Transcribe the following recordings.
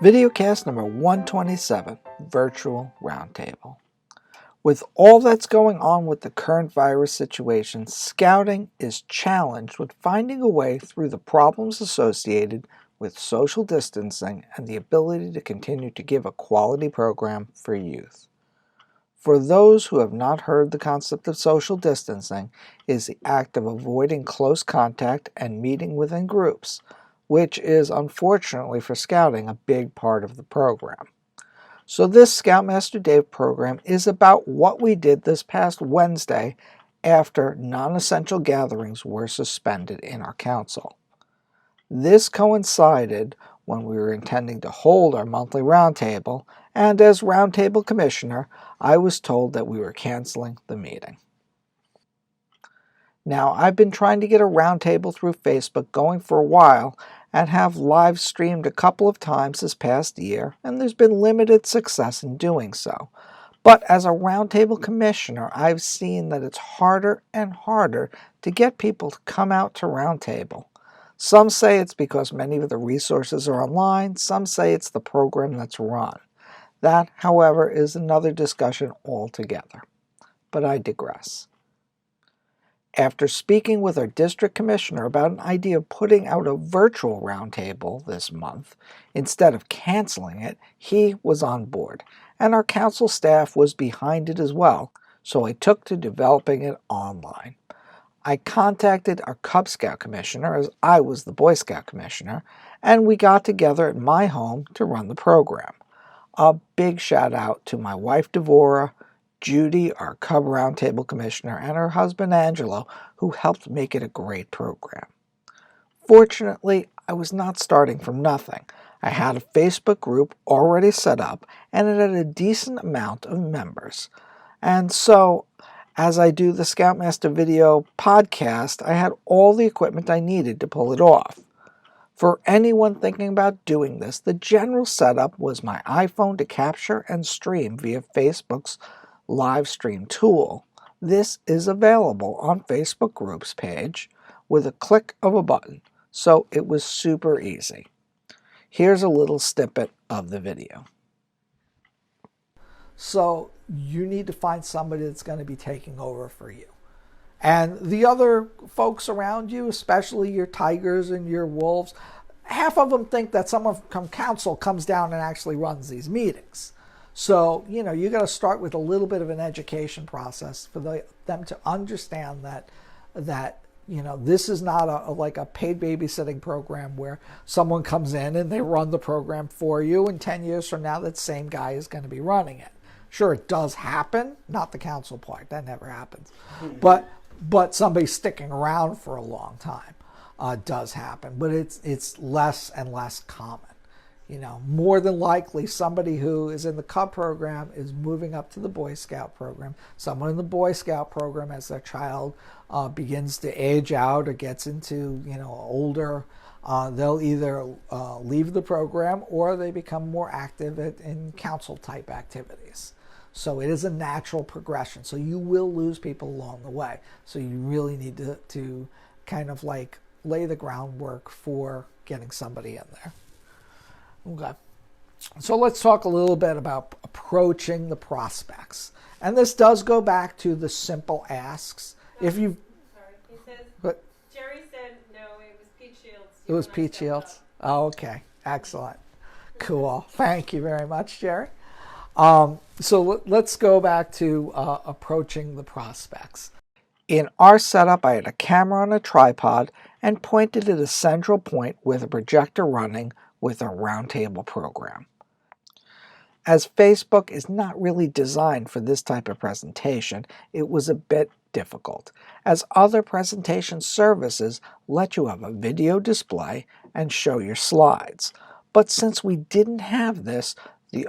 Videocast number 127, Virtual Roundtable. With all that's going on with the current virus situation, Scouting is challenged with finding a way through the problems associated with social distancing and the ability to continue to give a quality program for youth. For those who have not heard, the concept of social distancing is the act of avoiding close contact and meeting within groups, which is unfortunately for Scouting a big part of the program. So this Scoutmaster Dave program is about what we did this past Wednesday after non-essential gatherings were suspended in our council. This coincided when we were intending to hold our monthly roundtable, and as roundtable commissioner, I was told that we were canceling the meeting. Now, I've been trying to get a roundtable through Facebook going for a while and have live streamed a couple of times this past year, and there's been limited success in doing so. But as a roundtable commissioner, I've seen that it's harder and harder to get people to come out to roundtable. Some say it's because many of the resources are online, some say it's the program that's run. That, however, is another discussion altogether. But I digress. After speaking with our district commissioner about an idea of putting out a virtual roundtable this month, instead of canceling it, he was on board, and our council staff was behind it as well, so I took to developing it online. I contacted our Cub Scout commissioner, as I was the Boy Scout commissioner, and we got together at my home to run the program. A big shout out to my wife Devora, Judy, our Cub Roundtable commissioner, and her husband Angelo, who helped make it a great program. Fortunately, I was not starting from nothing. I had a Facebook group already set up, and it had a decent amount of members. And so, as I do the Scoutmaster video podcast, I had all the equipment I needed to pull it off. For anyone thinking about doing this, the general setup was my iPhone to capture and stream via Facebook's live stream tool. This is available on Facebook groups page with a click of a button, so it was super easy. Here's a little snippet of the video. So you need to find somebody that's going to be taking over for you. And the other folks around you, especially your tigers and your wolves, half of them think that someone from council comes down and actually runs these meetings. So, you got to start with a little bit of an education process for them to understand that this is not like a paid babysitting program where someone comes in and they run the program for you, and 10 years from now that same guy is going to be running it. Sure, it does happen, not the council part, that never happens. But somebody sticking around for a long time does happen, but it's less and less common. More than likely somebody who is in the Cub program is moving up to the Boy Scout program. Someone in the Boy Scout program, as their child begins to age out or gets into older, they'll either leave the program or they become more active in council type activities. So it is a natural progression. So you will lose people along the way. So you really need to kind of like lay the groundwork for getting somebody in there. Okay. So let's talk a little bit about approaching the prospects. And this does go back to the simple asks. If you Sorry, he says, Jerry said no, it was Pete Shields. It was Pete Shields. Oh, okay. Excellent. Cool. Thank you very much, Jerry. So let's go back to approaching the prospects. In our setup, I had a camera on a tripod and pointed at a central point with a projector running with a roundtable program. As Facebook is not really designed for this type of presentation, it was a bit difficult, as other presentation services let you have a video display and show your slides. But since we didn't have this,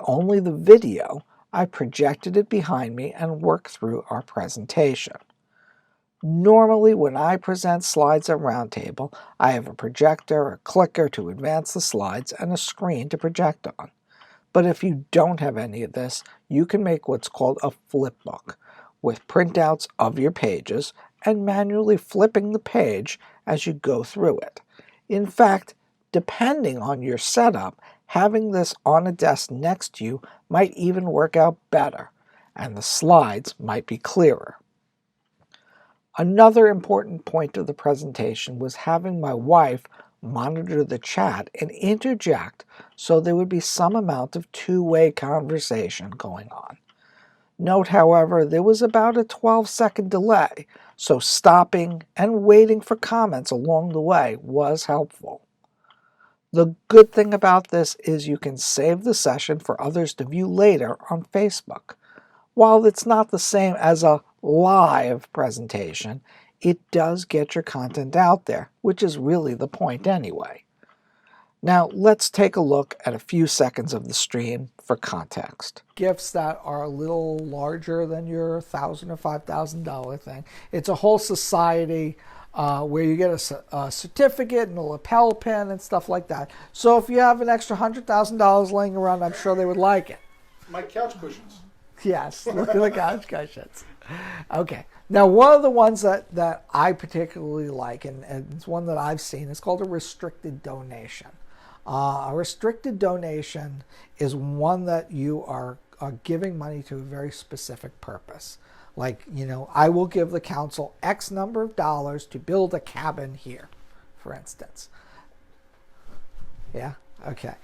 only the video, I projected it behind me and worked through our presentation. Normally, when I present slides at Roundtable, I have a projector, a clicker to advance the slides, and a screen to project on. But if you don't have any of this, you can make what's called a flip book, with printouts of your pages and manually flipping the page as you go through it. In fact, depending on your setup, Having this on a desk next to you might even work out better, and the slides might be clearer. Another important point of the presentation was having my wife monitor the chat and interject so there would be some amount of two-way conversation going on. Note, however, there was about a 12-second delay, so stopping and waiting for comments along the way was helpful. The good thing about this is you can save the session for others to view later on Facebook. While it's not the same as a live presentation, it does get your content out there, which is really the point anyway. Now let's take a look at a few seconds of the stream for context. Gifts that are a little larger than your $1,000 or $5,000 thing. It's a whole society where you get a certificate and a lapel pin and stuff like that. So if you have an extra $100,000 laying around, I'm sure they would like it. My couch cushions. Yes, look at the couch cushions. Okay. Now, one of the ones that I particularly like, and it's one that I've seen, is called a restricted donation. A restricted donation is one that you are giving money to a very specific purpose. Like, I will give the council X number of dollars to build a cabin here, for instance. Yeah? Okay.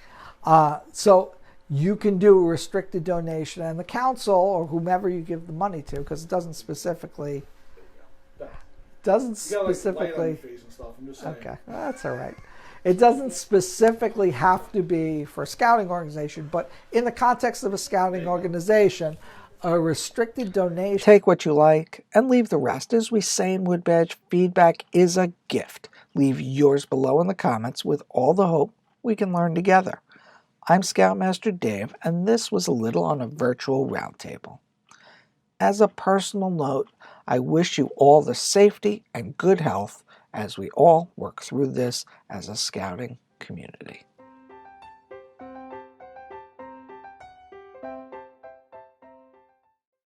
So you can do a restricted donation, and the council, or whomever you give the money to, because it doesn't specifically... Okay, that's all right. It doesn't specifically have to be for a scouting organization, but in the context of a scouting organization, a restricted donation. Take what you like and leave the rest. As we say in Wood Badge, feedback is a gift. Leave yours below in the comments with all the hope we can learn together. I'm Scoutmaster Dave, and this was a little on a virtual roundtable. As a personal note, I wish you all the safety and good health as we all work through this as a scouting community.